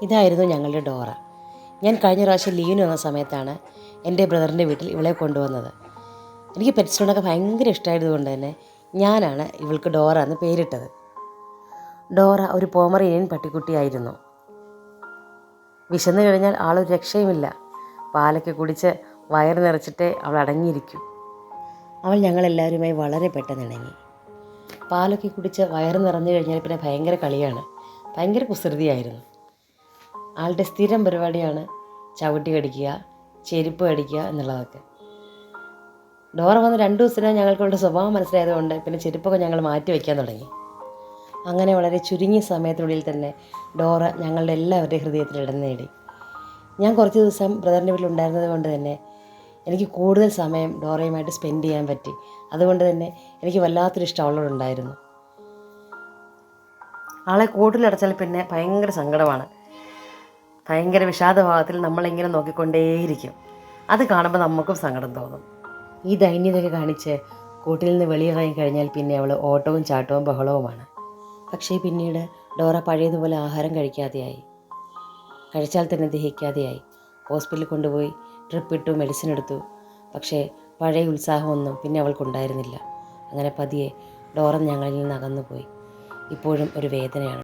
ഇതായിരുന്നു ഞങ്ങളുടെ ഡോറ. ഞാൻ കഴിഞ്ഞ പ്രാവശ്യം ലീവിന് വന്ന സമയത്താണ് എൻ്റെ ബ്രദറിൻ്റെ വീട്ടിൽ ഇവളെ കൊണ്ടുവന്നത്. എനിക്ക് പെറ്റ്സിനോടൊക്കെ ഭയങ്കര ഇഷ്ടമായതുകൊണ്ട് തന്നെ ഞാനാണ് ഇവൾക്ക് ഡോറ എന്ന് പേരിട്ടത്. ഡോറ ഒരു പോമറേനിയൻ പട്ടിക്കുട്ടിയായിരുന്നു. വിശന്നു കഴിഞ്ഞാൽ ആളൊരു രക്ഷയുമില്ല. പാലൊക്കെ കുടിച്ച് വയറ് നിറച്ചിട്ടേ അവൾ അടങ്ങിയിരിക്കും. അവൾ ഞങ്ങളെല്ലാവരുമായി വളരെ പെട്ടെന്ന് ഇണങ്ങി. പാലൊക്കെ കുടിച്ച് വയറ് നിറഞ്ഞു കഴിഞ്ഞാൽ പിന്നെ ഭയങ്കര കളിയാണ്. ഭയങ്കര കുസൃതിയായിരുന്നു. ആളുടെ സ്ഥിരം പരിപാടിയാണ് ചവിട്ടി കടിക്കുക, ചെരുപ്പ് കടിക്കുക എന്നുള്ളതൊക്കെ. ഡോറ വന്ന് 2 ദിവസത്തിനായി ഞങ്ങൾക്കുള്ള സ്വഭാവം മനസ്സിലായതുകൊണ്ട് പിന്നെ ചെരുപ്പൊക്കെ ഞങ്ങൾ മാറ്റി വയ്ക്കാൻ തുടങ്ങി. അങ്ങനെ വളരെ ചുരുങ്ങിയ സമയത്തിനുള്ളിൽ തന്നെ ഡോറ ഞങ്ങളുടെ എല്ലാവരുടെയും ഹൃദയത്തിൽ ഇടം നേടി. ഞാൻ കുറച്ച് ദിവസം ബ്രദറിൻ്റെ വീട്ടിലുണ്ടായിരുന്നത് കൊണ്ട് തന്നെ എനിക്ക് കൂടുതൽ സമയം ഡോറയുമായിട്ട് സ്പെൻഡ് ചെയ്യാൻ പറ്റി. അതുകൊണ്ട് തന്നെ എനിക്ക് വല്ലാത്തൊരു ഇഷ്ടം അവളോടുണ്ടായിരുന്നു. ആളെ കൂട്ടിലടച്ചാൽ പിന്നെ ഭയങ്കര സങ്കടമാണ്. ഭയങ്കര വിഷാദഭാവത്തിൽ നമ്മളിങ്ങനെ നോക്കിക്കൊണ്ടേയിരിക്കും. അത് കാണുമ്പോൾ നമുക്കും സങ്കടം തോന്നും. ഈ ദൈന്യതയൊക്കെ കാണിച്ച് കൂട്ടിൽ നിന്ന് വെളിയിറങ്ങി കഴിഞ്ഞാൽ പിന്നെ അവൾ ഓട്ടവും ചാട്ടവും ബഹളവുമാണ്. പക്ഷേ പിന്നീട് ഡോറ പഴയതുപോലെ ആഹാരം കഴിക്കാതെയായി. കഴിച്ചാൽ തന്നെ ദഹിക്കാതെയായി. ഹോസ്പിറ്റലിൽ കൊണ്ടുപോയി ട്രിപ്പിട്ടു, മെഡിസിൻ എടുത്തു. പക്ഷേ പഴയ ഉത്സാഹമൊന്നും പിന്നെ അവൾക്കുണ്ടായിരുന്നില്ല. അങ്ങനെ പതിയെ ഡോറ ഞങ്ങളിൽ നിന്ന് അകന്നുപോയി. ഇപ്പോഴും ഒരു വേദനയാണ്.